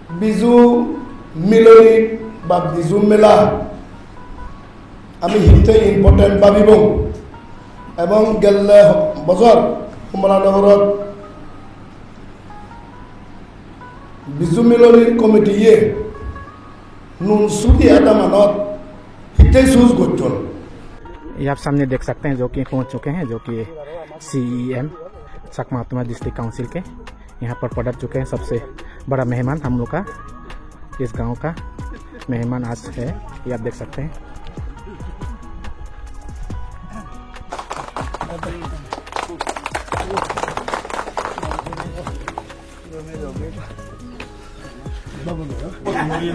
বিজু মিলনী বা বিজু মেলা আমি হিতে ইম্পর্টেন্ট ভাবিব এবং গেলে বছর কমলানগরত বিজু মিলনীর কমিটিয়ে নুনসুদি आधा मानत हिते सूज गोचन। ये आप सामने देख सकते हैं जो कि पहुंच चुके हैं, जो कि CEM चकमा उत्तमा डिस्ट्रिक्ट काउंसिल के यहाँ पर पहुंच चुके हैं। सबसे बड़ा मेहमान हम लोग का इस गांव का मेहमान आज है, ये आप देख सकते हैं।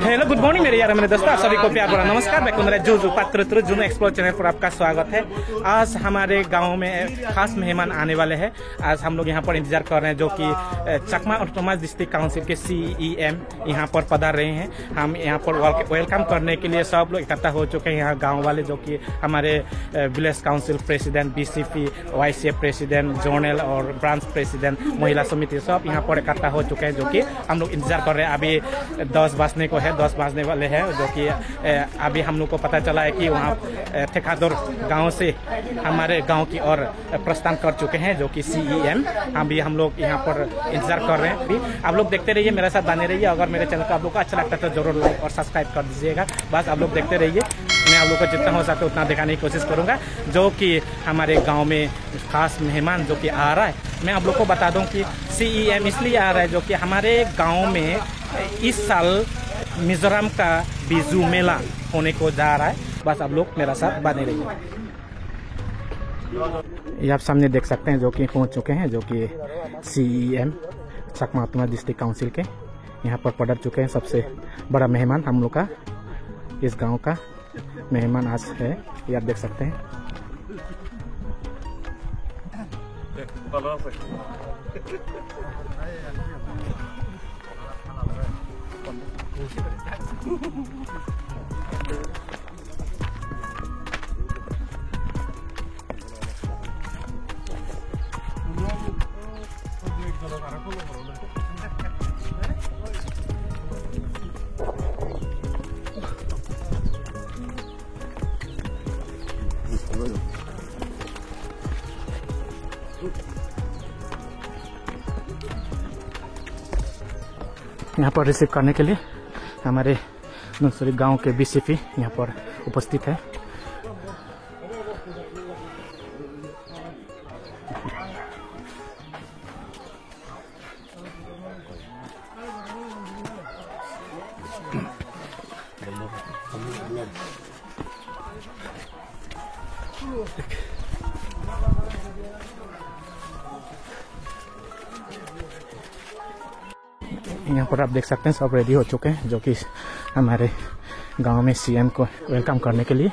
हेलो गुड मॉर्निंग मेरे यार मेरे दोस्तों, आप सभी को प्यार भरा नमस्कार। मैं कुंदरा जुजू पात्र जुनू एक्सप्लोर चैनल पर आपका स्वागत है। आज हमारे गांव में खास मेहमान आने वाले हैं। आज हम लोग यहाँ पर इंतजार कर रहे हैं, जो कि चकमा ऑटोनोमस डिस्ट्रिक्ट काउंसिल के CEM यहाँ पर पधार रहे हैं। हम यहाँ पर वेलकम करने के लिए सब लोग इकट्ठा हो चुके हैं। यहाँ गाँव वाले जो कि हमारे village council president, BCP, YCF president, zonal और ब्रांच प्रेसिडेंट, महिला समिति सब यहाँ पर इकट्ठा हो चुके हैं, जो कि हम लोग इंतजार कर रहे हैं। अभी 10 बजने को है, 10 बजने वाले हैं, जो कि अभी हम लोग को पता चला है कि वहाँ ठेकादर गांव से हमारे गांव की ओर प्रस्थान कर चुके हैं, जो कि CEM। हम लोग यहाँ पर इंतजार कर रहे हैं। अभी आप लोग देखते रहिए, मेरे साथ बने रहिए। अगर मेरे चैनल को आप लोग को अच्छा लगता है तो जरूर लाइक और सब्सक्राइब कर दीजिएगा। बस आप लोग देखते रहिए, मैं आप लोग को जितना हो सके उतना दिखाने की कोशिश करूँगा। जो कि हमारे गाँव में खास मेहमान जो कि आ रहा है, मैं आप लोग को बता दूँ कि CEM इसलिए आ रहा है, जो कि हमारे गाँव में इस साल मिजोरम का बिजू मेला होने को जा रहा है। बस आप लोग मेरा साथ बने रहिए। ये आप सामने देख सकते हैं जो कि पहुंच चुके हैं, जो कि CEM चकमा उत्तमा डिस्ट्रिक्ट काउंसिल के यहाँ पर पहुंच चुके हैं। सबसे बड़ा मेहमान हम लोग का इस गांव का मेहमान आज है, ये आप देख सकते हैं। यहाँ पर रिसीव करने के लिए हमारे नूसरी गांव के BCP यहाँ पर उपस्थित है। यहाँ पर आप देख सकते हैं सब रेडी हो चुके हैं, जो कि हमारे गांव में CM को वेलकम करने के लिए।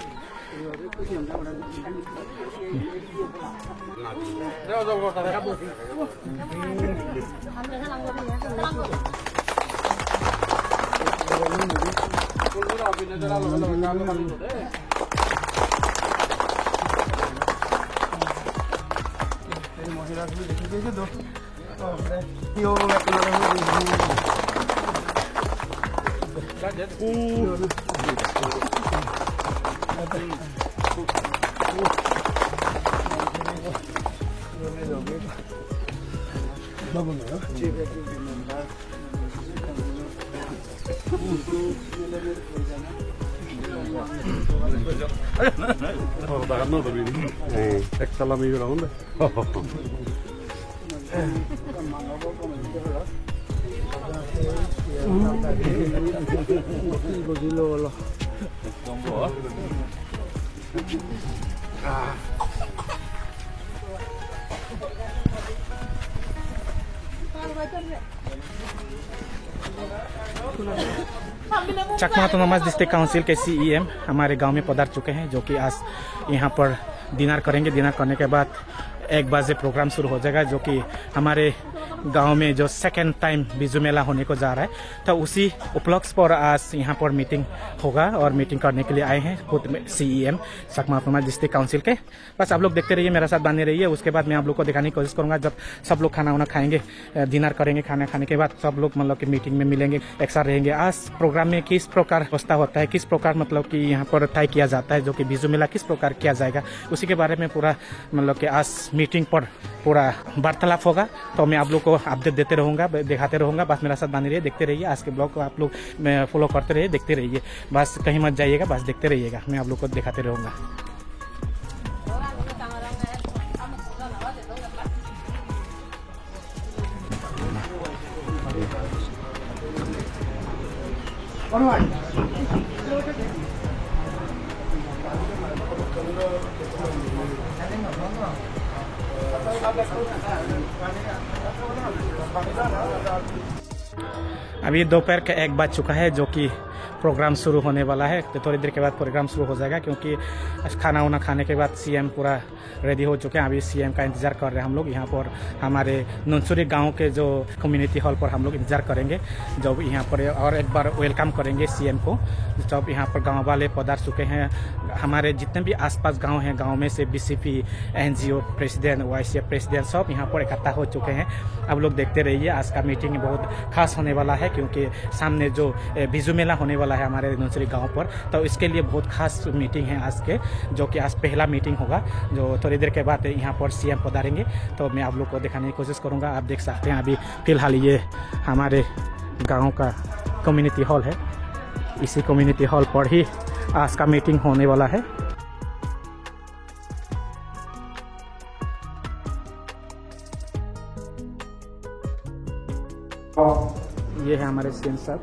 चकमा ऑटोनोमस डिस्ट्रिक्ट काउंसिल के CEM हमारे गांव में पधार चुके हैं, जो कि आज यहाँ पर डिनर करेंगे। डिनर करने के बाद 1 बजे प्रोग्राम शुरू हो जाएगा, जो कि हमारे गांव में जो सेकेंड टाइम बिजू मेला होने को जा रहा है, तो उसी उपलक्ष्य पर आज यहाँ पर मीटिंग होगा और मीटिंग करने के लिए आए हैं खुद CEM सकमा अपोमा डिस्ट्रिक्ट काउंसिल के। बस आप लोग देखते रहिए, मेरा साथ बने रहिए। उसके बाद मैं आप लोग को दिखाने की कोशिश करूंगा जब सब लोग खाना वाना खाएंगे, डिनर करेंगे। खाना खाने के बाद सब लोग मतलब कि मीटिंग में मिलेंगे, एक साथ रहेंगे। आज प्रोग्राम में किस प्रकार व्यवस्था होता है, किस प्रकार मतलब कि यहाँ पर तय किया जाता है जो कि बिजू मेला किस प्रकार किया जाएगा, उसी के बारे में पूरा मतलब कि आज मीटिंग पर पूरा वार्तालाप होगा। तो मैं आप लोग को अपडेट देते रहूंगा, दिखाते रहूंगा। बस मेरा साथ बने रहिए, देखते रहिए। आज के ब्लॉग को आप लोग फॉलो करते रहिए, देखते रहिए। बस कहीं मत जाइएगा, बस देखते रहिएगा, मैं आप लोग को दिखाते रहूंगा। अभी दोपहर का 1 बज चुका है, जो कि प्रोग्राम शुरू होने वाला है। तो थोड़ी देर के बाद प्रोग्राम शुरू हो जाएगा, क्योंकि खाना वाना खाने के बाद CM पूरा रेडी हो चुके हैं। अभी CM का इंतजार कर रहे हैं हम लोग। यहाँ पर हमारे नुनसुरी गांव के जो कम्युनिटी हॉल पर हम लोग इंतजार करेंगे, जब यहाँ पर और एक बार वेलकम करेंगे CM को। जब यहाँ पर गांव वाले पधार चुके हैं, हमारे जितने भी आसपास गांव हैं, गांव में से BCP NGO president, YCF president सब यहाँ पर इकट्ठा हो चुके हैं। अब लोग देखते रहिए, आज का मीटिंग बहुत खास होने वाला है, क्योंकि सामने जो बिजू मेला होने वाला है हमारे नुनसुरी गांव पर, तो इसके लिए बहुत खास मीटिंग है आज के, जो कि आज पहला मीटिंग होगा, जो थोड़ी देर के बाद यहाँ पर CM पधारेंगे। तो मैं आप लोग को दिखाने की कोशिश करूँगा। आप देख सकते हैं अभी फिलहाल ये हमारे गाँव का कम्युनिटी हॉल है। इसी कम्युनिटी हॉल पर ही आज का मीटिंग होने वाला है। ये है हमारे CM साहब।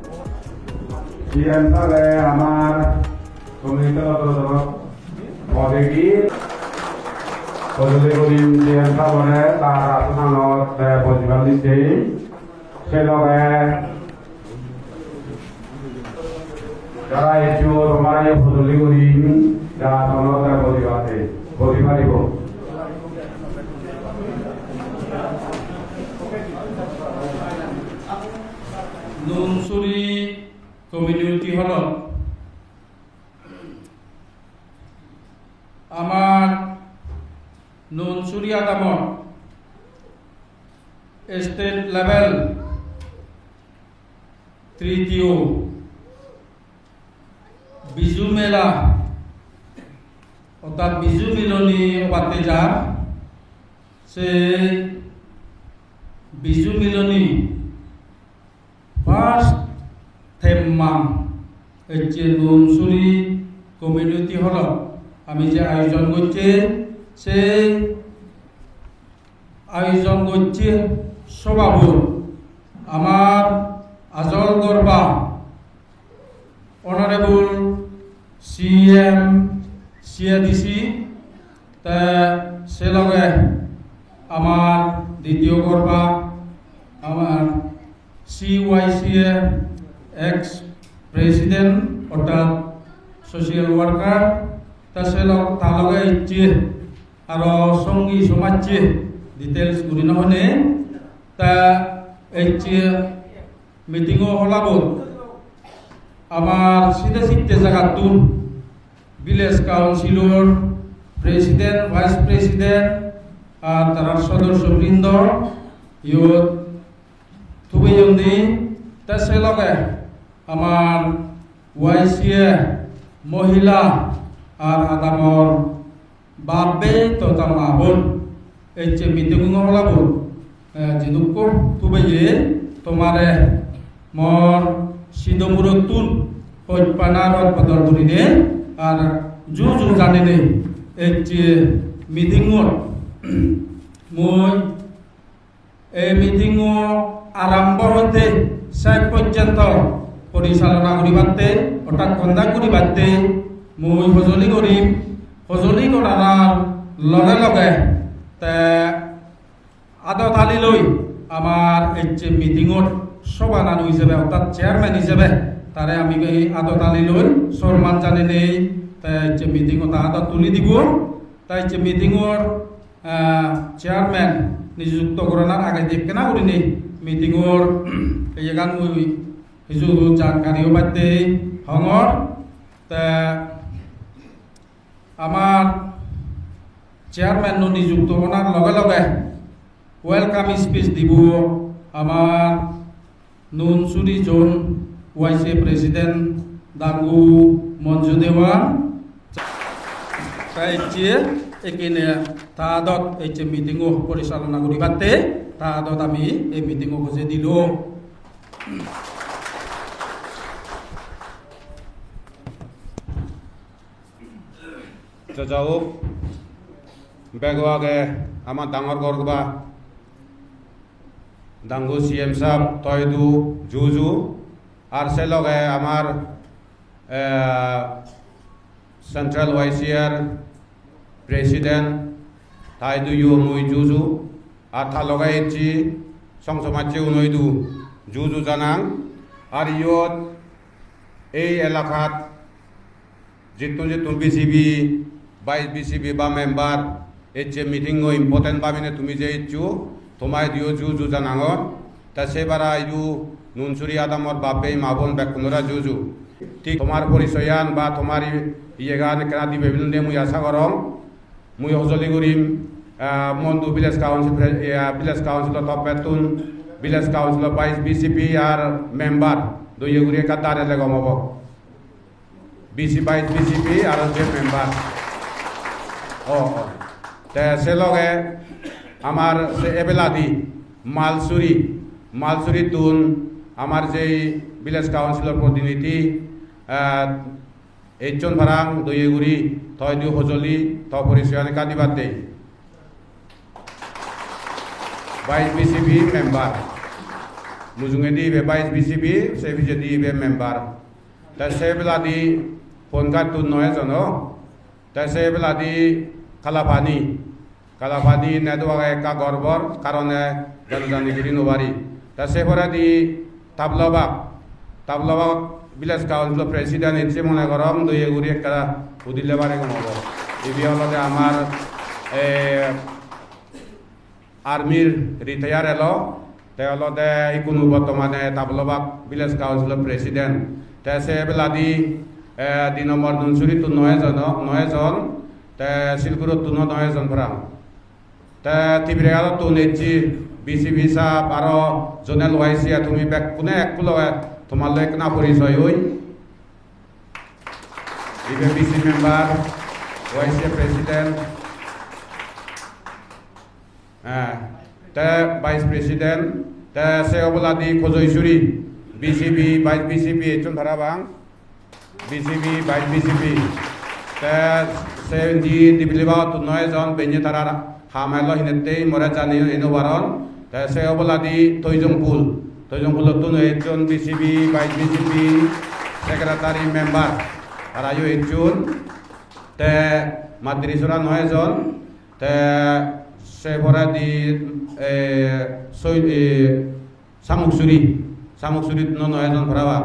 CM साहब है हमार कम्युनिटी ऑलरेडी CM साहब है तारा सुनानो पॉजिटिव से लोग है जरा ये जो हमारे फुजली गुरी जरा सुनानो है पॉजिटिव को নুনসুরি কমিউনিটি হল আমার নুনসুরি আদামত স্টেট লেভেল তৃতীয় বিজু মেলা অর্থাৎ বিজু মিলনী পাতে যা সে বিজু মিলনী ফার্স্ট থেমাম হচ্ছে নুনসুরি কমিউনিটি হল আমি যে আয়োজন করছি সেই আয়োজন করছি সভাপতি আমার আজল গরবা অনারেবল CM CADC তা সে লগে আমার দ্বিতীয় গরবা আমার CYCA ex president অর্থাৎ সোশিয়াল ওয়ার্কার তালগে ইচ্ছে আর সঙ্গী সমাজে ডিটেলস গুলি নহনে তা ইচ্ছে মিটিংও হলাবত আমার সিধে সিধে জায়গাতুন village councillor president vice president আর তার সদস্যবৃন্দ ইয়ত থুবেয়ন্দি তাসে লগে আমার YCA মহিলা আর আদামর বাবে তথা মাবন এই যে মিটিং হলাব যেদুক থুবেয়ে তোমারে মর সিদমুরতুন হইপানার পদর ধরিনে আর জু জানে নেই এই যে মিটিং মই এই মিটিং আরম্ভ হতে শেষ পর্যন্ত পরিচালনা করিবাতে অর্থাৎ কন্দা করিবাতে মই সজলি করিম সজলি করার লগে লগে আদতালি লই আমার এই যে মিটিংত সভানানু হিসেবে অর্থাৎ চেয়ারম্যান হিসেবে তারে আমি এই আদতালি লই সম্মান জানি নেই তাই যে মিটিংত আদত তুলি দিব তাই যে মিটিংর চেয়ারম্যান নিযুক্ত করার আগে দেখে না করি নেই মিটিঙৰ এইগান মই কিছু জানকাৰীও পাতে হঙৰ আমাৰ চেয়ারম্যান নিযুক্ত হওয়ার লগে লগে ওয়েলকাম স্পিচ দিব আমার নুনসুরি জোন ওয়াইসি প্রেসিডেন্ট দাঙ্গু মঞ্জু দেওয়ান তাই এখানে তাহাদত এই যে মিটিংও পরিচালনা করি পাতে তাহাদত আমি এই মিটিংও খুঁজে দিল যাওক বেগৱাগে আমাৰ ডাঙৰ গৰবা ডাঙ্গু CM সাহেব তয়দু জুজু আর সে লগে আমার সেন্ট্রাল ওয়াইসিআর প্রেসিডেন্ট তাইদু ইউ মুই জুজু আর থা লগাইছি সংসমাজে উনইদু জুজু জানাং আর ইয়ত এই এলাকাত जितु जितु BCB 22 BCB বা মেম্বার এই যে মিটিং ইম্পর্টেন্ট পাবিনে তুমি যে ইচ্ছু তোমায় দিও জুজু জানাঙর তা সেবারা ইউ নুনসুরি আদামর বাপে মাবন বেকুনরা জুজু ঠিক তোমার পরিচয়ান বা তোমার ইয়েগান কেনা দিবে বিলনে মুই আশা করং মুই হজলি করিম মন্দু ভিলেজ কাউন্সিল টপ বেতুন ভিলেজ কাউন্সিল 22 BCB আর মেম্বার দইয়ে গুড়িয়ে কাতারে লেগম হব BCB আর যে মেম্বার সে লগে আমার সে এবেলাদি মালসুরি তুন আমার যে ভিলেজ কাউন্সিলর প্রতিনিধি এইজন ভারাং দইয়েগুড়ি থয়দু হজলি থ পরিচয় কাদিবাদ দেই 22 BCB মেম্বার মুজুঙে দি 22 BCB সে বিজেডি মেম্বার তা সে বেলাদি ফোনকার তুন নয় জন তা সে বেলাদি কালাফানি নেদওয়াga একা গর্বর কারণে জনজানি গিরি নবারি তা সে পরে দি তাবলাবাগ ভিলেজ কাউন্সিল প্রেসিডেন্ট ইচ্ছে মনে করম দইয়ে গুড়ি একটা উদিলে বারে গমব ইবি হলতে আমার আর্মির রিটায়ার এলো তে হলতে ইকুনু বর্তমানে তাবলাবাগ ভিলেজ কাউন্সিল প্রেসিডেন্ট তে সে বেলাদি 2 নম্বর নুনসুরি তো 9 জন তে শিলপুরত তো 9 জন ভরাম তে তিবিরেগাল তো নেজি BCB সাহেব আর জোনাল ওয়াইসি তুমি ব্যাক কোনে এককুলো তোমার লেখ না পরিচয় হই ইবে BC মেম্বার ওয়াইসি প্রেসিডেন্ট তে ভাইস প্রেসিডেন্ট তে সে অবলাদি খোজইসুরি BCB 22 BCB একজন ধরাবাং BCB 22 BCB তে সে দিবিলিবা তো 9 জন বেঞ্জে তারা হামাইলো হিনেতে মরে জানি এনোবারন তে সে অবলাদি তৈজংপুল তো একজন BCB 22 BCB সেক্রেটারি মেম্বার আর আয়ু একজন তে মাদ্রিসরা 9 জন তে সে ভরা দি সামুকসুরি 9 জন ভরাবা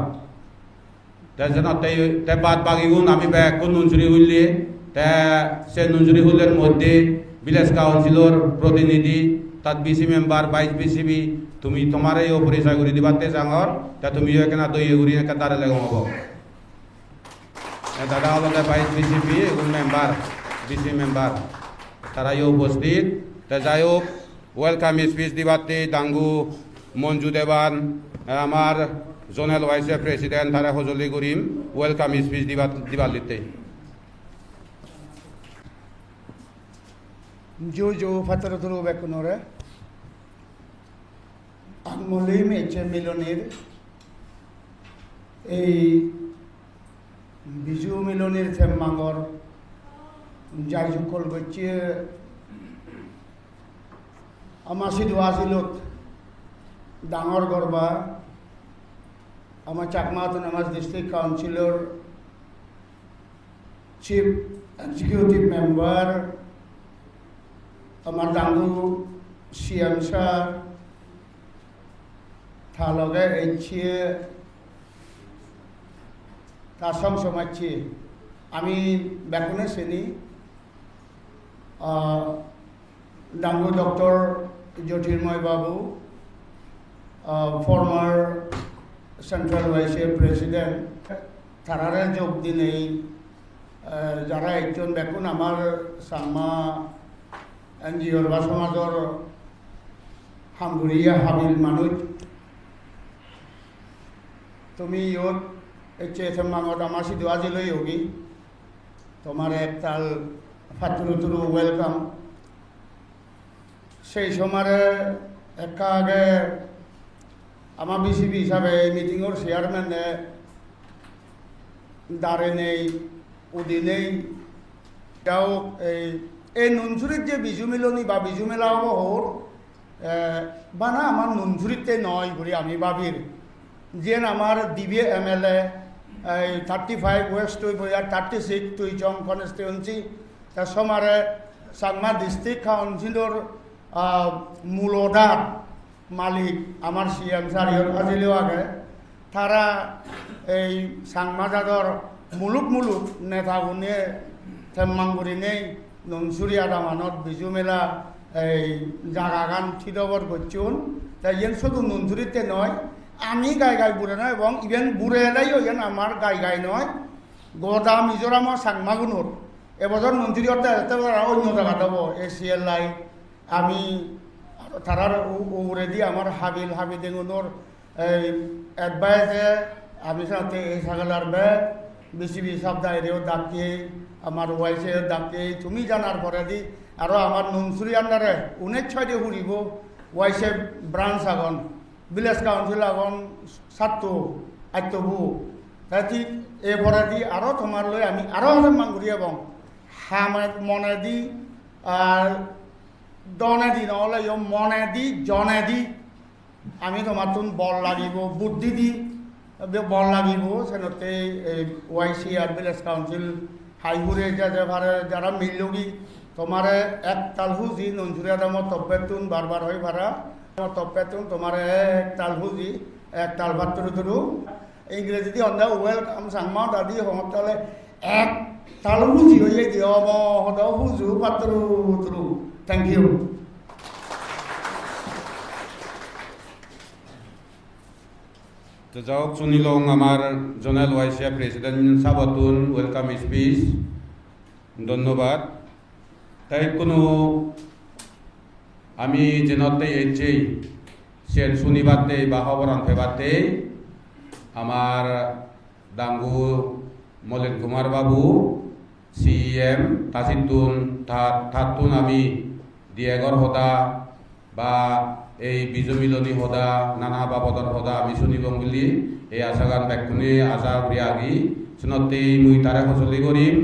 তে যেন তে বাদ বাকিগুন আমি ব্যাক কোন নুনসুরি হইলে তে সে নুনসুরি হইলের মধ্যে ভিলেজ কাউন্সিলর প্রতিনিধি তাত BC মেম্বার 22 BCB তুমি তোমার এই পরিচয় করে দিবাতে জাঙর তা তুমি এখানে দইয়ে গুড়ি একা তারে লেগম হব দাদা হল 22 BCB এগুন মেম্বার BC মেম্বার তারা উপস্থিত তা যাই হোক ওয়েলকাম স্পিচ দিবাতে ডাঙ্গু মঞ্জু দেবান আমার জোনাল ভাইস প্রেসিডেন্ট তারা হজলি করিম ওয়েলকাম স্পিচ দিবার লিতে জো ফাতরতুল বেকুনরে আমলিম এচে মিলনের এই বিজু মিলনের থেমাঙ্গর যাই সকল গচ্ছে আমার সিধু আসিলত ডাঙর গরবা আমার চাকমাতুন আমার district councillor chief executive member আমার ডাঙ্গু CM সাহেব থালগে এছে তার সমাজে আমি বেকুনে শ্রেণী ডাঙ্গু ডক্টর জ্যোতির্ময় বাবু ফর্মার সেন্ট্রাল ওয়াইসিআর প্রেসিডেন্ট তারারে যোগ দিন এই যারা একজন দেখুন আমার সাংমা এনজিওর বা সমাজর হামগুড়িয়া হাবিল মানুষ তুমি ইয়ত এসে মাঙত আমার সিধু আজিলৈ হোগী তোমার একতাল ফাতুরুতুরু ওয়েলকাম সেই সময় একা আগে আমার বিসিবি হিসাবে এই মিটিংয়ের চেয়ারম্যানে দাঁড়ে নেই উদি নেই এটাও এই নুনঝুরির যে বিজু মিলনী বা বিজু মেলা হর বা না আমার নুনঝুরিতে নয় বলে আমি ভাবির যেন আমার দিবে MLA 35 ওয়েস্ট টু 36 টু জং কনস্টিটুয়েন্সি তার সমারে সাংমা ডিস্ট্রিক্ট কাউন্সিলর মূলধার মালিক আমার CM সারিয়র আজিলেও আগে তারা এই সাংমাজাদর মুলুক নেতাগুনে থেম্মাঙ্গুরি নেই ননসুরি আদামানত বিজু মেলা এই জাগাগান থিদবর করছুন তাই যেন শুধু ননসুরিতে নয় আমি গাই বুড়ে নয় এবং ইভেন বুড়ে এলাইও যেন আমার গাই নয় গোদা মিজোরামর সাংমাগুনোর এবছর ননসুরি অন্য জায়গা দেবো ACLI আমি তারার উড়ে দিয়ে আমার হাবিদেগুনোর অ্যাডভাইসে আমি সাথে এই সাগালার বে বিসিবি সব দায়রেও ডাকি আমার ওয়াইসেও ডাকি তুমি জানার পরে দি আরও আমার নুনসুরি আন্ডারে 19 দিয়ে ঘুরিব ওয়াইসে ব্রাঞ্চ আগন ভিলেজ কাউন্সিল আগন 7 তাই ঠিক এরপরে দি আরও তোমার লই আমি আরও মাঙ্গুরি এবং মনে দি আর দনে দি নহলে মনে দি জনে দি আমি তোমার তুন বল লাগিব বুদ্ধি দি বল লাগিব সেনতে ওয়াইসিআর ভিলেজ কাউন্সিল হাইহুরে যারা মিললগি তোমার এক তাল হুজি ননসুরিয়া দামত তপ্পেতুন বারবার হয়ে ভাড়া তপ্পেতুন তোমার এক তাল হুজি এক তাল ভাত তুরু ইংরেজি দি অন্ধা ওয়েলকাম সাংমা দাদি হমতালে এক তাল হুজি হয়ে দিও হদ হুজু পাতরু তুরু থ্যাংক ইউ তো যাওক শুনিলং আমার জোনাল ওয়াইসিআর প্রেসিডেন্ট সাবতুন ওয়েলকাম স্পিচ ধন্যবাদ তাই কোনো আমি যেনতে এসেই সেন শুনিবাতে বা খবর আনফেবাতে আমার ডাঙ্গু মলিন কুমার বাবু CM তাতুন আমি দিয়েগর হদা বা এই বিজু মিলনী হদা নানা বাবদর হদা আমি শুনিব বুলি এই আশাগান ব্যাকুনি আশা করি আগি শুনতে মুই তারে ফসলি করিম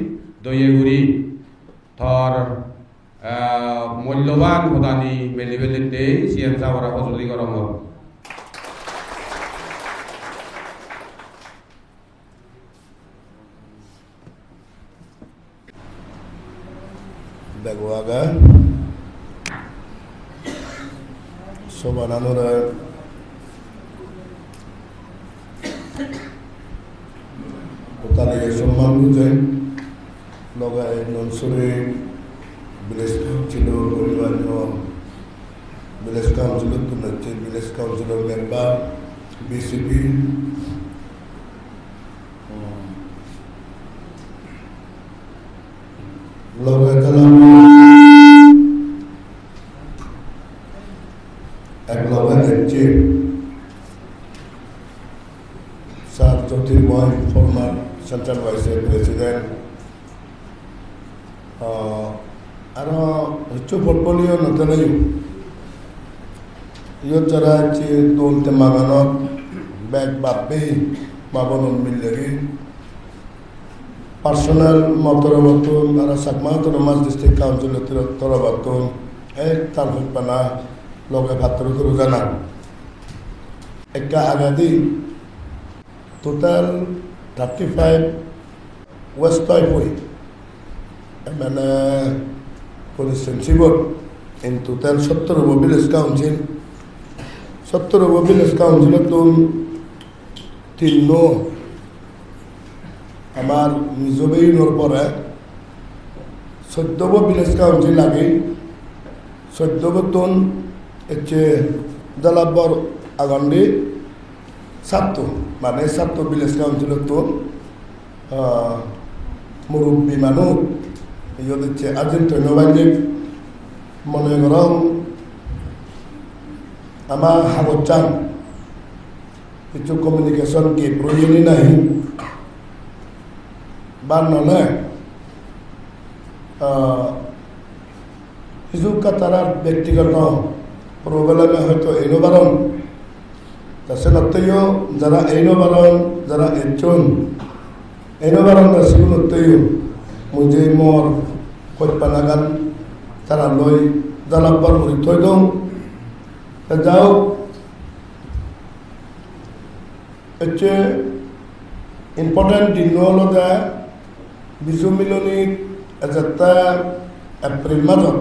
দইয়ে ঘুরি থর মূল্যবান হদানি মেলিবেলিতে CM সাহরা ফসলি গরম Beguaga Sobananura Utali Soman Buzen Loga Nonsuri Village Councilor Bolivano Village Councilor Tunachi Village Councilor member BCP Loga Kalam Sir Jyotirmoy, former Central Vice President. Aro hiccu portfolio natalayu. Iyo cara ci dol temaganot back babbe babonun millegi. Personal motorobatun ara sakma toramas district council torabatun ek talhut pana loge bhatru jana. Ekka agadi total 35 West Toypoi মানে constituency board in total 70 village council 70 village council তুন তিননো আমার মিজোবেইনোর পরে 14 village council লাগে 14 তুন এচ্ছে দলাবর আগন্ডি সাতটো মানে সাতটো village কাউন্সিলত তো মুরব্বী মানুষ ইয়ত হচ্ছে আর্জেন্ট ধন্যবাদ মনে করম আমার হাবত চান কিছু কমিউনিকেশন কি প্রয়োজনই নাই বা নলে কিছু তারা ব্যক্তিগত প্রবলেমে হয়তো এনো বারণ তাছাড়া যারা এনো বারণ যারা একজন এনো বারণ সেগুলো মুঝে মর কল্পানাগান তারা লই জানাবার করে থই দং যাও হচ্ছে ইম্পর্টেন্ট দিন হলো বিজু মিলনী এটা এপ্রিল মাসত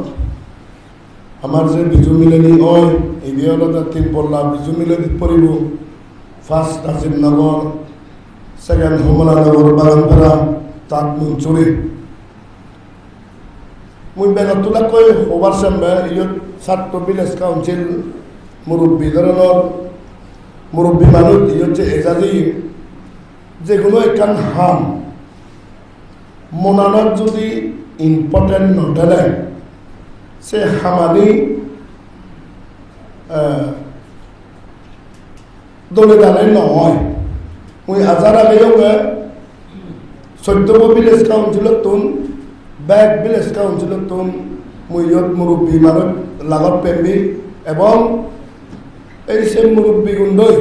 আমার যে বিজু মিলনী হয় এই হলো 3 পল্লা বিজু মিলনী পড়ব ফার্স্ট নাজিমনগর সেকেন্ড হোমলানগর বাগানপাড়া তাঁত মুঞ্চুরি মুই বেগত তোলা কই ওভার সামনে ইয়ত ছাত্র ভিলেজ কাউন্সিল মুরব্বী ধরনের মুরব্বী মানুষ হচ্ছে এজাজি যেগুলো একখান হাম মনানত যদি ইম্পর্টেন্ট নঠেলে সে হামানি দলে দালে নহয় মুই আজার আগেও 14 ভিলেজ কাউন্সিলত তুন ব্যাক ভিলেজ কাউন্সিলত তুন মুই ইয়ত মুরব্বী মানুষ লাগত পেম্বি এবং এই সে মুরব্বী গুণ্ডই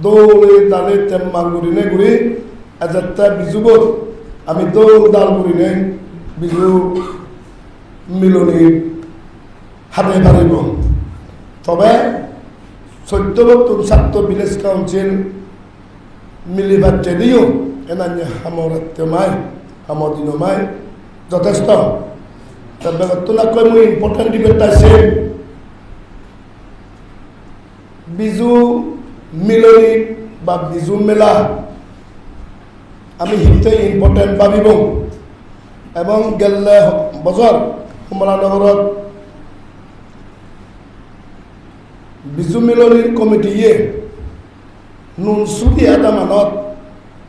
দৌড়ে দালে তেম্মান গুড়ি নে গুড়ি এজারটা বিজুব আমি দৌড় দাল গুড়ি নে বিজু মিলনী হাতে পারিব তবে 14 বছর ছাত্র ভিলেজ কাউন্সিল মিলিবার যদিও এনান্য সামরাত্যমাই সামদিনমাই যথেষ্ট তবে তোলাকৈ মই ইম্পৰ্টেণ্ট ডিবেট আছে বিজু মিলনী বা বিজু মেলা আমি হিতে ইম্পর্টেন্ট ভাবিব এবং গেলে বছর কমলানগরত বিজু মিলনীর কমিটিয়ে নুনসুদি আদামানত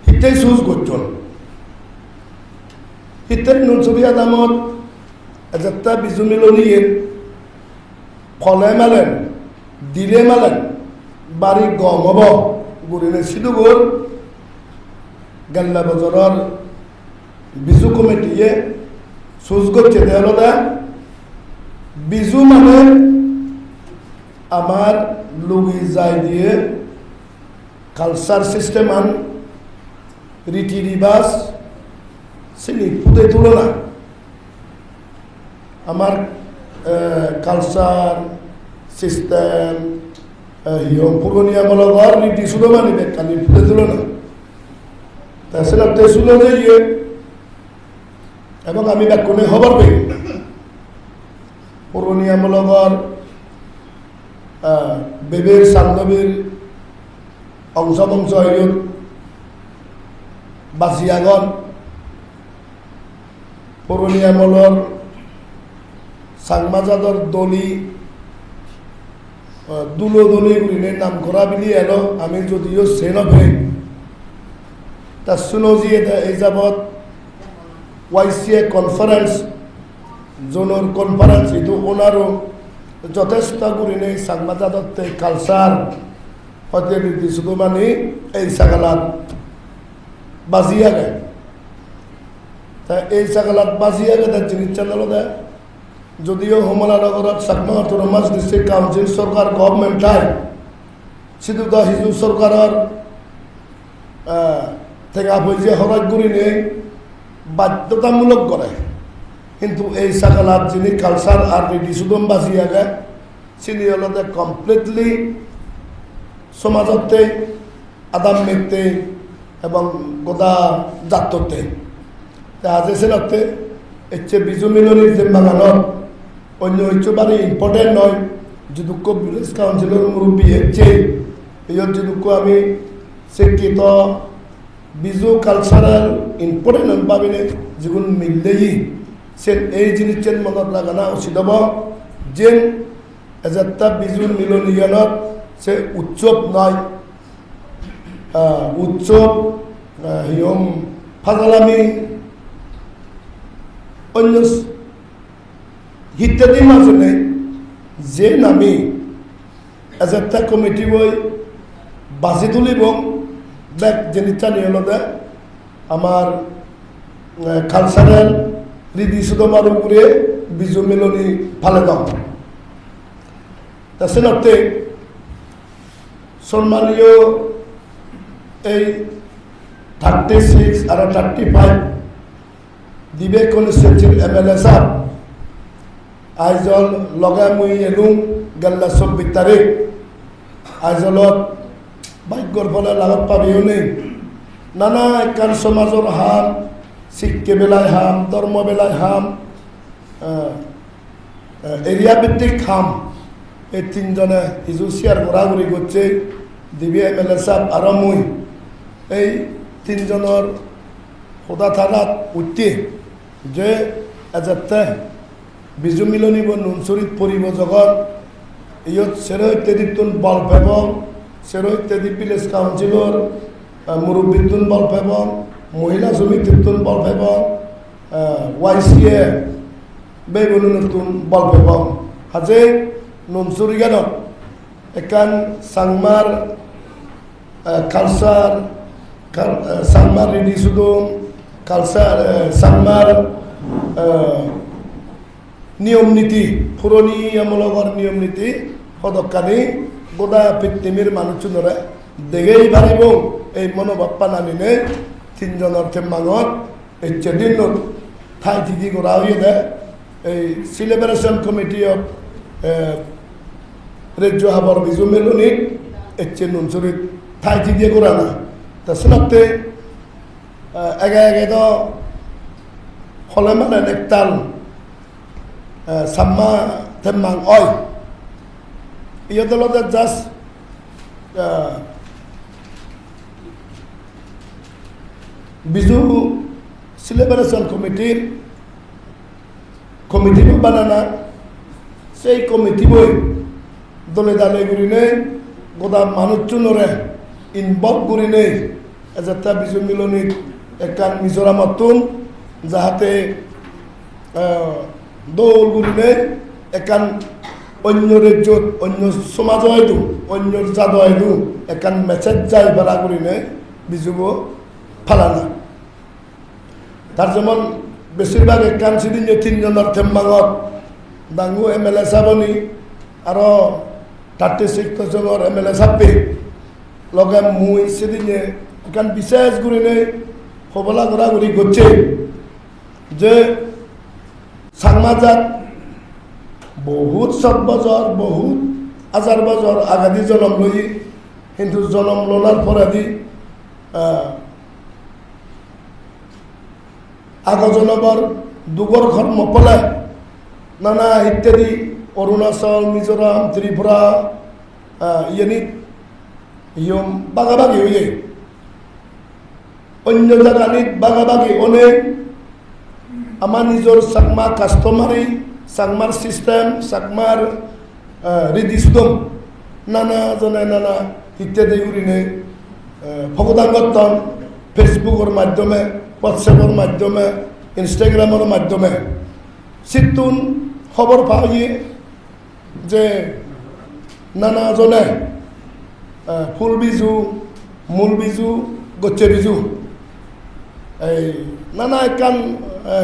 হিতে চুজ করছেন হিতে নুনসুদি আদামত একটা বিজু মিলনীয়ে ফলে মালেন দিলে মালেন বাড়ি গম হব গুড়িনে সিধুগুর গাল্লা বজরের বিজু কমিটিয়ে চুজ করছে দেওয়া বিজু মানে আমার লুগি যাই দিয়ে কালচার সিস্টেম আন রীতি রিবাজ চিনি ফুটে তুলনা আমার কালচার সিস্টেম হিয়ম পুরনিয়ামূলক নীতি শুধু মানিবে কালি ফুটে তুলনা তাছাড়া তেসুলো যে এবং আমি ব্যাকুণে খবর পাই পুরনিয়ামূলক বেবের সান্দবীর অংশ বংশ বাসিয়াগন পুরনিয়ামূলক সাংমাজাদর দলি দুলো দলি গুলিনে নাম করা বিলি এলো আমি যদিও সে নভে তা শুনো যে এই যাবৎ ওয়াইসিএ কনফারেন্স জোনর কনফারেন্স কিন্তু ওনারও যথেষ্ট গুলিনে সাংমাজাদতে কালচার হতে নির্দিষ্ট মানে এই সাগালাত বাজিয়া গে তা এই সাগালাত বাজিয়া গে তার জিনিস চালালো দেয় যদিও হোমলানগরত সাকমা অটোনমাস ডিস্ট্রিক্ট কাউন্সিল সরকার গভর্নমেন্ট হয় শুধু তো হিজু সরকারের থেকে পয়সা হরাজ করি নেই বাধ্যতামূলক করে কিন্তু এই সাকালাত যিনি কালচার আর রেডি সুদম বাঁচিয়ে গে চিনি হলতে কমপ্লিটলি সমাজতে আদাম মেঘতে এবং গোদা জাততে আজ এসে এর বিজু মিলনীর যে বাগানত অন্য হচ্ছে বারে ইম্পর্টেন্ট নয় যদুক্ষ ভিলেজ কাউন্সিলের মুরব্বী হচ্ছে এই যদুক্ষ আমি শিক্ষিত বিজু কালচারাল ইম্পর্টেন্ট ভাবিনে যেগুলো মিললেই সে এই জিনিসের মনত লাগানো উচিত হব যে এজারটা বিজুর মিলনীয়নত সে উৎসব নয় উৎসব হিয়ম ফাজালামি অন্য ইত্যাদি মাজনে যে নামি এজেটা কমিটি বই বাজি তুলিব ব্যাক জিনিসটা নিয়ে হলো আমার কালচারাল রীতি সুদমার উপরে বিজু মিলনী ফালে দাম তাছাড়াতে সম্মানীয় এই 36 আর 35 দিবে কনস্টিটিউন্সির MLA সাহেব আইজল লগা মুই এলুম গেল্লা 24 তারিখ আইজলত ভাগ্যর ফলে লাভত পাবিও নেই নানা একান সমাজের হাম শিক্ষা বেলায় হাম ধর্ম বেলায় হাম এরিয়া ভিত্তিক হাম এই তিনজনে হিজু শেয়ার ঘোরাঘুরি করছে দিবি MLA সাহেব আর মুই এই তিনজনের সদা থানাত উঠতে যে এজাতে বিজু মিলনী নুনচুরিত পরিব জগত ইয়ত সেরো ইত্যাদি তুন বল পাব সেরো ইত্যাদি ভিলেজ কাউন্সিলর মুরব্বীতুন বল পাব মহিলা সমিতির তুন বল পাব YCA বেগুনুন বল পাব হাজে নুনচুরি গান একান সাংমার কালচার সাংমার রিডি সুদম কালচার সাংমার নিয়ম নীতি পুরনি আমলগর নিয়ম নীতি সদকানি গোদা পৃথিবীর মানুষজনরা দেখেই পারিব এই মনোভাব পানানিনে তিনজনের থেমাঙত এই যেদিনত ঠাই ঠিকি করা হয়ে দেয় এই সেলিব্রেশন কমিটি অফ রাজ্য হাবর বিজু মেলনিক এচ্ছে নুনচুরিত ঠাই ঠিকি করা না তাছাড়াতে এগে এগে তো হলে মানে একতাল সাম্মা থেমাং অয় ইয়দলতে জাস্ট বিজু সেলিব্রেশন কমিটির কমিটি বানানা সেই কমিটি বই দলে দালে ঘুরিনে গোদা মানুষজনরে ইনভলভ ঘুরিনে এজাতা বিজু মিলনীত একান মিজোরামতুন যাহাতে দৌল ঘুরিনে একান অন্য রাজ্যত অন্য সমাজ হয়তো অন্য জাত হয়তো একান মেসেজ যাই বেড়া ঘুরিনে বিজুব ফালানা তার যেমন বেশিরভাগ একান সেদিন তিনজনের থেমবাঙত ডাঙু MLA সাবনি আরো 36 জনের MLA সাপে লগে মুই সেদিনে একান বিশেষ ঘুরিনে হবলা ঘোরাঘুরি করছে যে সাংমাজাত বহুত 7 বছর বহুত 1000 বছর আগাদি জন্ম লই কিন্তু জন্ম লোনার পরে দি আগজনবর দুগর ঘর মপলে নানা ইত্যাদি অরুণাচল মিজোরাম ত্রিপুরা ইয়ানি ইয়ম বাগাবাগি হয়ে অন্য জায়গানিত বাগাবাগি অনেক আমার নিজের সাকমা কাস্টমারি সাকমার সিস্টেম সাকমার রিদিস্টম নানা জনে নানা ইত্যাদি উড়িনে ভগদান করতাম ফেসবুকের মাধ্যমে হোয়াটসঅ্যাপের মাধ্যমে ইনস্টাগ্রামের মাধ্যমে সিতুন খবর পাই যে নানা জনে ফুল বিজু মূল বিজু গচ্ছে বিজু এই নানা একান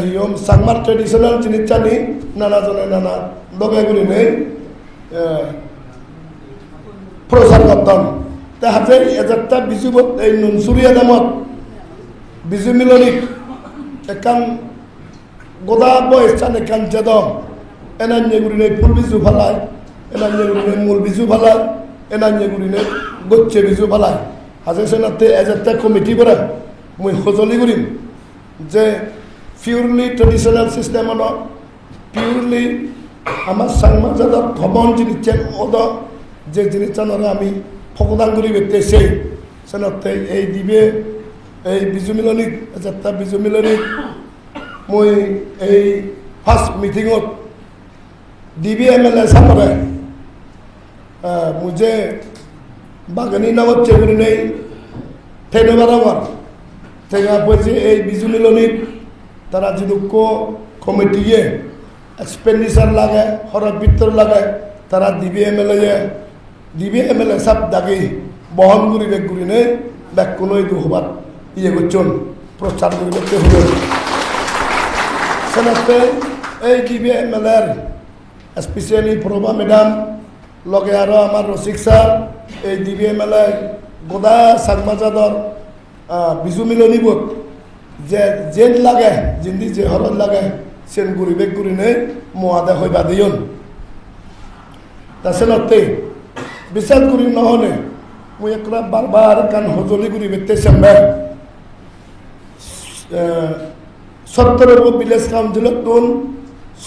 হিয়ম সাংমার ট্রেডিশনাল জিনিস জানি নানা জনে নানা দগাইগুলি নেই প্রচার করতাম তাহাতে এজারটা বিজু এই নুনচুরিয়া দামত বিজু মিলনীক একান গোদা বয়সান একান যেদ এনান্যে গুড়িনে ফুল বিজু ফালায় এনান্যে গুড়িনে মূল বিজু ফালায় এনান্যে গুড়িনে গচ্ছে বিজু ফালায় হাজে সেনাতে এজারটা কমিটি করে মুই সজলি করিম যে পিওরলি ট্রেডিশনাল সিস্টেম পিওরলি আমার সাংমাজাদার ভবন জিনিসেন ওদ যে জিনিসটানরে আমি ফকদান করি বেতেছে সেনাতে এই দিবে এই বিজু মিলনীক এজারটা বিজু মিলনীক মই এই ফার্স্ট মিটিংত ডিবি MLA সাপরে মুঝে বাগানি নামত চেগুলি নেই ধন্যবাদ আমার ঠেঙা পয়সে এই বিজু মিলনীত তারা যুক্ষ কমিটিয়ে এক্সপেন্ডিচার লাগে খরচ বিত্তর লাগে তারা দিবি এমএলএ সাপ দাগি বহন করি বেগ করি নেই ব্যাগ কোনো দুহবাদ ইয়ে করছেন প্রচার করি দেখতে হল সেনাতে এই দিবি এমএলএর স্পেশালি প্রভা ম্যাডাম লগে আরও আমার রসিক স্যার এই দিবি এমএলএ গোদা সাংমাজাদর বিজু মিলনীবোধ যে জেল লাগে জিন্দি যে হরত লাগে সেন গুড়ি বেগ গুড়ি নেই মোয়াদা হইবা দিয়ন তাছাড়াতে বিচার করি নহনে মুই একটা বারবার কান হজলি গুড়ি বেতে সামবে 17 ভিলেজ কাউন্সিলত তুন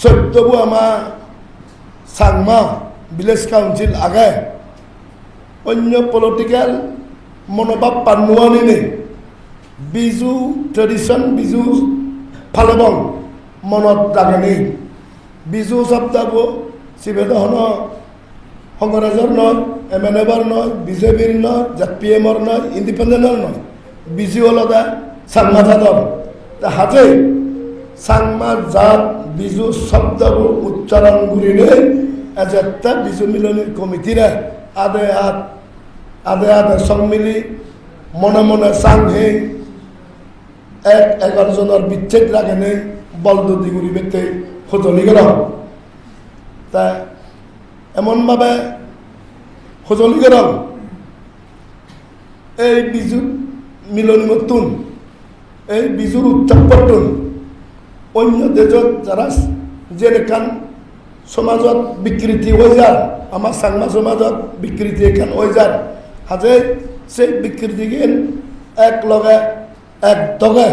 14 আমার সাংমা ভিলেজ কাউন্সিল আগে অন্য পলিটিক্যাল মনোভাব পানুয়ানি নেই বিজু ট্রেডিশন বিজু ফালবং মনত রাখেনি বিজু শব্দাব শিবেদ হন কংগ্রেসর নয় এমএনএফর নয় বিজেপির নয় জাপিএমর নয় ইন্ডিপেন্ডেন্টর নয় বিজু আলাদা সাংমা জাতর তা হাতে সাংমা জাত বিজু শব্দাব উচ্চারণ করিলে একটা বিজু মিলনী কমিটিরে আদে আদে সংমিলি মনে মনে সাংহে 11 জনের বিচ্ছেদ রাখে নেই বলদি গুড়ি বেতে সজলি গেল তা এমনভাবে সজলি গেল এই বিজু মিলনী মতুন এই বিজুর উৎসবটুন অন্য দেশত যারা যেখান সমাজত বিকৃতি হয়ে যায় আমার সাংমা সমাজত বিকৃতি এখান হয়ে যায় হাজে সেই বিকৃতিকে এক লগে এক দগে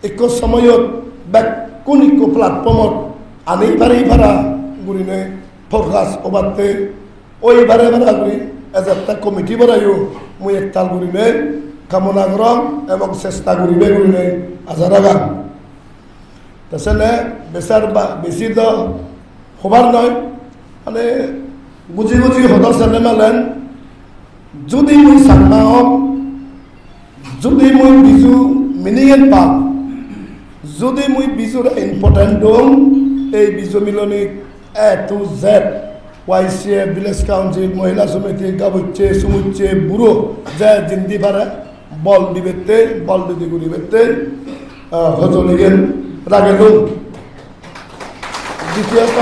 এক সময়ত কোন প্ল্যাটফর্মত আনি ভাড়া গুড়িনে ফোরকাস ওবারতে ওই ভাড়া গুড়ি একটা কমিটি বানাইও মুই একটা গুড়িনে কামনা করম এবং চেষ্টা করিবে গুড়িনে আশা রাখা তাছাড়া বেচার বেশি তো হবার নয় মানে বুঝি হদ ছেলে মেলেন যদি মুই সাংমা হম যদি মুই বিজু মিনিং পাম যদি মুই বিজুর ইম্পর্টেন্ট হম এই Biju মিলনী A to Z YCA village council মহিলা সমিতি গাবুচ্ছে সুমুচ্ছে বুড়ো যা জিন্দি পারে বল দিবেতে বল দিদি গুড়ি বেতে হজলিগেন রাগে দু দ্বিতীয়ত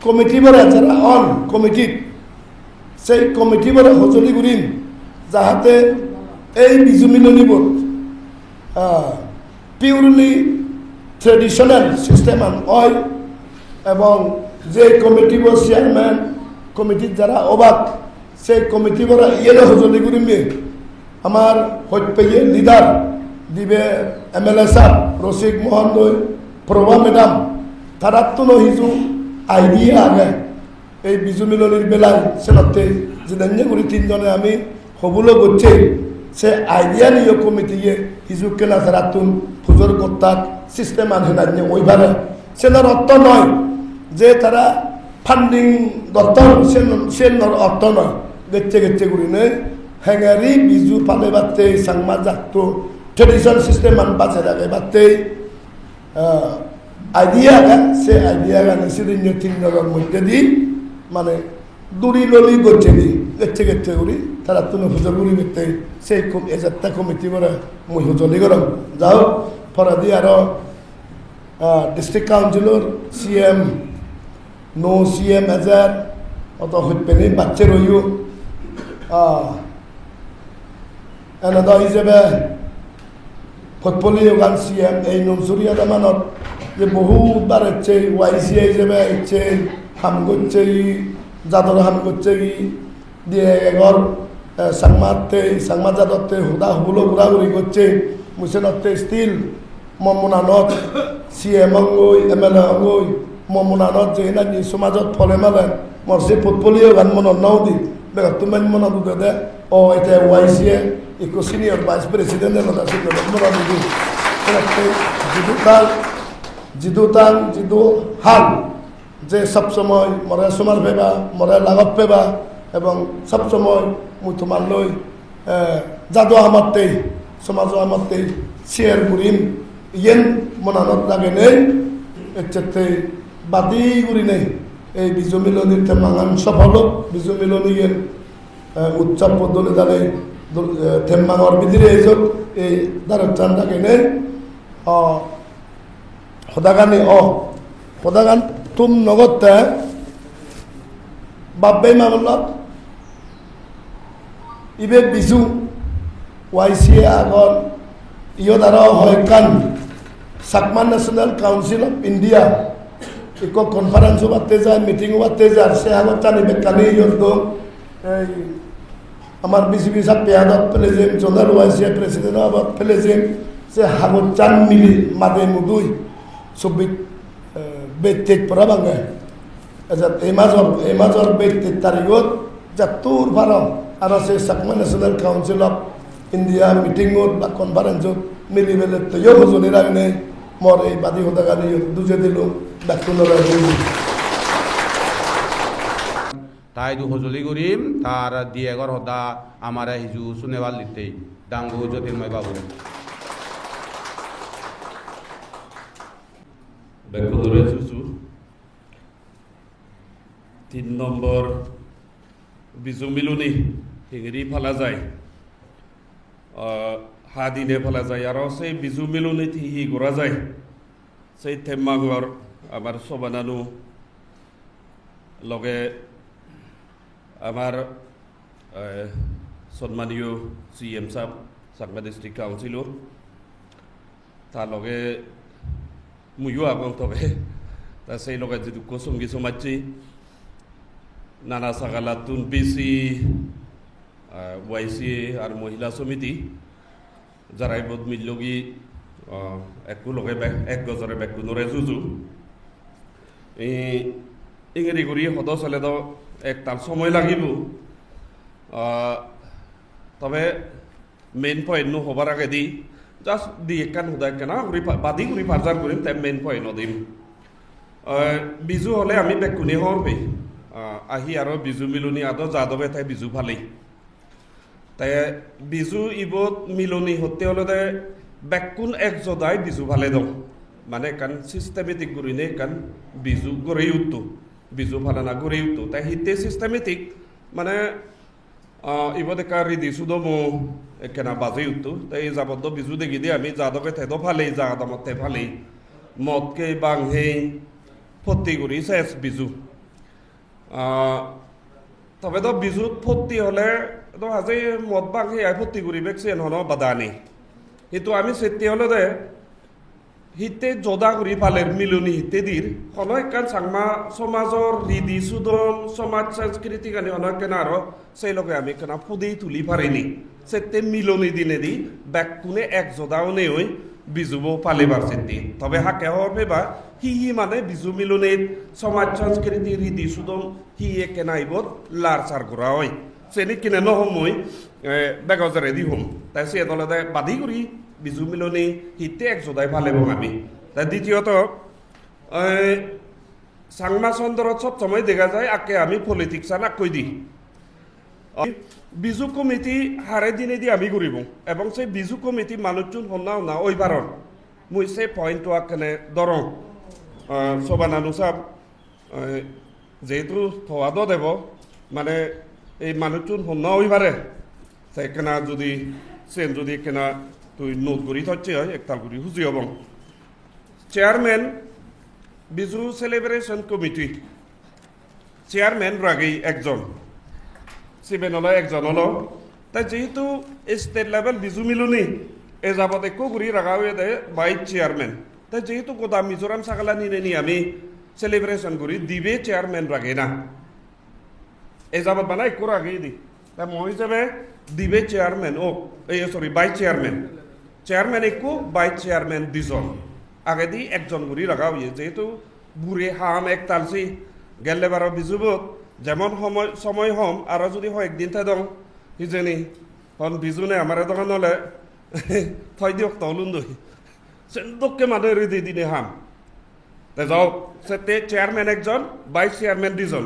কমিটি বারে যারা অন কমিটি সেই কমিটি বারে হজলি গুড়িন যাহাতে এই বিজু মিলনীবোধ পিউরলি ট্রেডিশনাল সিস্টেম হয় এবং যে কমিটি চেয়ারম্যান কমিটির যারা অবাক সেই কমিটি বারে ইয়ে হজলি গুড়িমে আমার হইপেয়ে লিডার দিবে এমএলএ সাহেব রসিক মোহন দই প্রভা ম্যাডাম তারা তো নহিজু আইডিয়া আগে এই বিজু মিলনীর বেলায় সেনাতে যে করি তিনজনে আমি হবুলো করছে সে আইডিয়া নিয়ে কমিটিয়ে হিজুকে না তারা তুন পুজোর কর্তাক সিস্টেম আনহে না ওইভাবে সেনার অর্থ নয় যে তারা ফান্ডিং দত্তর সে অর্থ নয় গেচ্ছে করি নেই হ্যাঙ্গারি বিজু পালে বাড়তে সাংমা যাত ট্রেডিশন সিস্টেম মান বাঁচে রাখে বাড়তে আইডিয়া সে আইডিয়া সেদিন তিনজনের মধ্যে দি মানে দূরি ললি গেছে করি তারা তুমি হুজুর গুড়ি দেখতে সেই এজারটা কমিটি করে মুই হুজলি গরম যাও পরে দিয়ে আরো ডিস্ট্রিক্ট কাউন্সিলর সিএম নো সিএম এজার অত হইপেনি বাচ্চা রইও এনেদা হিসেবে ফটপলি গান সিএম এই নমসুরিয়া দামানত যে বহুবার হচ্ছে ওয়াইসিআই হিসেবে হচ্ছে হাম করছে যাদর হাম করছে দিয়ে এগর সাংমা যাদতে হুদা হুবুলো ঘুরাঘুরি করছে মুসেনতে স্টিল মমনানত সিএম অঙ্গই এমএলএ অঙ্গই মমনানত যে না সমাজত ফলে মেলে মরসে ফুটবলীয় গান মনত নাও দি বেগত তুমি মনত দুধে দে ও এটা ওয়াইসিএ ইকো সিনিয়র ভাইস প্রেসিডেন্টের কথা ছিল মনত দি জিদু হাল যে সবসময় মরে সমার পেবা মরে লাগত পেবা এবং সবসময় মুই তোমার লই জাদু আমারতেই সমাজ আমারতেই শেয়ার করিম ইয়েন মনানত লাগে নেই এর বাদি করি নেই এই বিজু মিলনীর থেমাঙান সফল বিজু মিলনী ইয়েন উৎসব পদ্ধতি দ্বারে থেমাঙর বিধিরে এইসব এই দ্বারা চান থাকে নেই সদাগানি সদাগান তুম নগতে বাব্বে মামলত ইবে বিজু YCA আগত ইয়ত আৰু হয়কান Chakma national council of India ইক কনফারেন্স বাতে যায় মিটিং বাতে যায় সে আগত জানিবে কালি ইয়ত আমার বিসিবি সাহেব পেয়াদত প্রেসিডেন্ট জোনাল YCA প্রেসিডেন্ট আবাদ প্রেসিডেন্ট সে হাগত চান মিলি মাদে মুদুই সবিক বেতেক পরা বাঙে এই মাজর বেতেক তারিখত যাতুর ভারম আৰু সে Chakma national council of India মিটিংত বা কনফাৰেন্সত মিলি পেলে তৈয় সঁজুলি ৰাখনে মোৰ এই বাদী সদাগাৰী দুজে দিলোঁ ডাক্তৰৰ তাই দু সঁজুলি কৰিম তাৰ দিয়েগৰ সদা আমাৰ সিজু চুনেবাল দিতেই ডাংগু জ্যোতিৰ্ময় বাবু বেকদৰে চুচু 3 নম্বৰ বিজু মিলনী হিঙৰি ফালা যায় হাদিনে ফালা যায় আৰু সেই বিজু মিলনীত হি ঘূৰা যায় সেই থেমাঙৰ আমাৰ সবানানু লগে আমাৰ সন্মানীয় CM সাহেব চাকমা ডিস্ট্ৰিক্ট কাউন্সিলৰ তাৰ লগে মুয়ো আগন তবে তা সেই লগে যদি কসুমগি সমাজছি নানা সাগালাতুন BC YCA আর মহিলা সমিতি যারা বোধ মিলগি একু লগে এক গজরে বেকু নরে জুজু ইংরেজি করি হদ চলে তো এক তার সময় লাগিব তবে মেইন পয়েন্ট হবার আগে দি জাস্ট দি একান হুদায় কেনা বাদি করি ফার্জার করিম তাই মেইন পয়েন্ট দিম বিজু হলে আমি বেকুনি হরবে আহি আর বিজু মিলনী আদো যাদবে তাই বিজু ফালেই তাই বিজু ইবত মিলনী হতে হলে বেকুন এক জদাই বিজু ফালে দম মানে কান সিস্টেমেটিক করিনে কান বিজু গড়ে উঠতো বিজু ফালানা গড়ে উঠতো তাই হিতে সিস্টেমেটিক মানে ইবত একা রিদি সুদমো কেনা বাজে উঠতো তাই যাবদ্দ বিজু দেখি দিয়ে আমি যাদকে থেতো ফালেই যাদামতে ফালেই মদকে বাংহে ফত্তি করি শেষ বিজু তবে তো বিজুত ফত্তি হলে তো আজি মদ বাংহে আই ফত্তি করি বেকছেন হন বাধা নেই কিন্তু আমি সেটি হলে দে হিতে জদা করি ফালের মিলনী হিতে দির হন একান সাংমা সমাজর রিদি সুদম সমাজ সংস্কৃতি কানি হন কেনা আরো সেই লগে আমি কেনা ফুদি তুলি পারিনি সেতে মিলনী দিনে দি ব্যাকুনে এক জদাও নেই ওই বিজুবো ফালে বারছেতি তবে হাকে হওয়ার পেবা হি মানে বিজু মিলনীর সমাজ সংস্কৃতি রিদি সুদম হি কেনা ইবত লার সার করা হয় সেনি কিনে নহমই বেগজরে দি হম তাই সে দলে বাদি করি বিজু মিলনী হিতে এক জদাই ফালেব আমি তাই দ্বিতীয়ত সাংমা চন্দ্রত সব সময় দেখা যায় আকে আমি পলিটিক্স আনাক দি বিজু কমিটি হারে দিনে দি আমি ঘুরিব এবং সেই বিজু কমিটি মানুষজন হন্না হন্না ওই বারণ মুই সেই পয়েন্ট আকেনে দরং সবানানু সাহেব যেহেতু ফওয়াদ দেব মানে এই মানুষজন হন্না ওই বারে সেই কেনা যদি সেন যদি কেনা তুই নোট করি থাকছে হয় একতাল করি হুজি হব chairman Bizu celebration committee chairman রাগেই একজন সিবেন হলো একজন হলো তাই যেহেতু স্টেট লেভেল বিজু মিলনী এ যাবত একো ঘুরি রাখা হয়ে দেয় ভাইস চেয়ারম্যান তাই যেহেতু গোদা মিজোরাম সাগালা নিনে নি আমি সেলিব্রেশন করি দিবে চেয়ারম্যান রাখে না এ যাবত বানা একো রাখেই দি তাই মই হিসাবে দিবে চেয়ারম্যান ও এই সরি ভাইস চেয়ারম্যান একো ভাইস চেয়ারম্যান দুজন আগে দি একজন ঘুরি রাখা হয়ে যেহেতু বুড়ে হাম এক তালসি গেলে বারো বিজুবত যেমন সময় হম আরো যদি হয় একদিন থাই দং হিজেনি হন বিজুনে আমার দোকান হলে থই দিয়ক তলুন দই সেন্দকে মানে রেদি দিনে হাম যাওক সেতে চেয়ারম্যান একজন ভাইস চেয়ারম্যান দুজন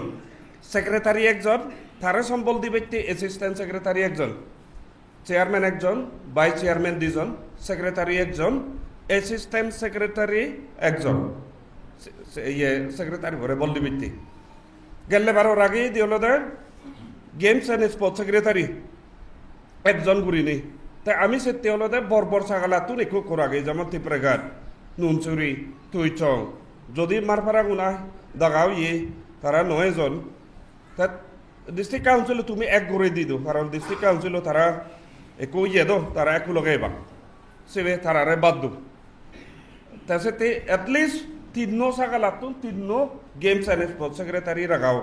সেক্রেটারি একজন তারা সম্বল দিবে অ্যাসিস্ট্যান্ট সেক্রেটারি একজন চেয়ারম্যান একজন ভাইস চেয়ারম্যান দুজন সেক্রেটারি একজন অ্যাসিস্ট্যান্ট সেক্রেটারি একজন ইয়ে সেক্রেটারি ভরে বল দিবে গেলে বারোর আগেই দিওলদে গেমস অ্যান্ড স্পোর্টস সেক্রেটারি একজন গুরিনি তাই আমি সেতে হলদে বরবর ছাগালা তুন একটু করাগে যেমন তিপ্রেঘাট নুনচুরি তুইচং যদি মারফারা গুনা দাগাও ইয়ে তারা 9 জন তা ডিস্ট্রিক্ট কাউন্সিল তুমি এক করে দি দো কারণ ডিস্ট্রিক্ট কাউন্সিল তারা একু ইয়ে দো তারা একু লগাইবা সেবে তারারে বাদ দো তা সেতে এটলিস্ট 3 ছাগালা তুন 3 গেমস অ্যান্ড স্পোর্টস সেক্রেটারি রাগাও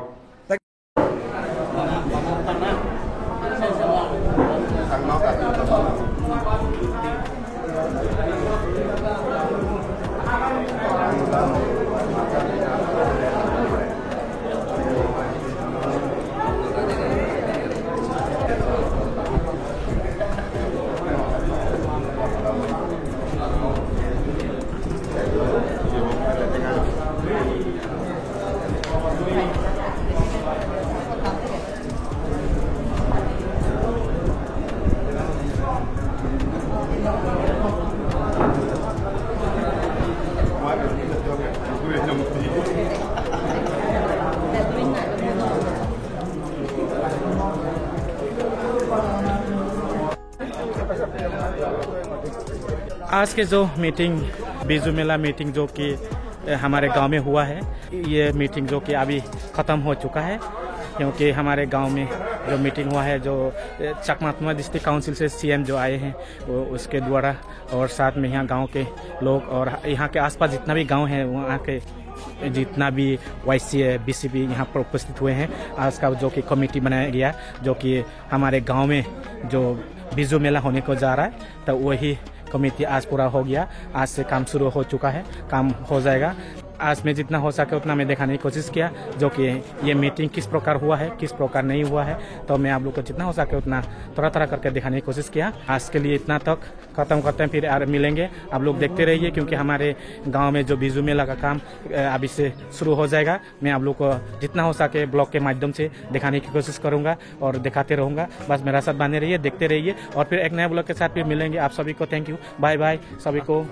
आज के जो मीटिंग बीजू मेला मीटिंग जो कि हमारे गांव में हुआ है, ये मीटिंग जो कि अभी ख़त्म हो चुका है, क्योंकि हमारे गांव में जो मीटिंग हुआ है जो चकमात्मा डिस्ट्रिक्ट काउंसिल से सीएम जो आए हैं वो उसके द्वारा और साथ में यहाँ गांव के लोग और यहाँ के आसपास जितना भी गांव है वहाँ के जितना भी वाईसी है बीसीपी यहाँ पर उपस्थित हुए हैं। आज का जो कि कमेटी बनाया गया जो कि हमारे गांव में जो बीजू मेला होने को जा रहा है तो वही कमेटी आज पूरा हो गया। आज से काम शुरू हो चुका है, काम हो जाएगा। आज में जितना हो सके उतना मैं दिखाने की कोशिश किया जो कि ये मीटिंग किस प्रकार हुआ है किस प्रकार नहीं हुआ है, तो मैं आप लोग को जितना हो सके उतना थोड़ा थोड़ा करके दिखाने की कोशिश किया। आज के लिए इतना तक खत्म करते हैं, फिर मिलेंगे। आप लोग देखते रहिए क्योंकि हमारे गांव में जो बीजू मेला का काम अभी से शुरू हो जाएगा। मैं आप लोग को जितना हो सके ब्लॉग के माध्यम से दिखाने की कोशिश करूंगा और दिखाते रहूंगा। बस मेरा साथ बने रहिए, देखते रहिए और फिर एक नए ब्लॉग के साथ फिर मिलेंगे। आप सभी को थैंक यू, बाय बाय सभी को।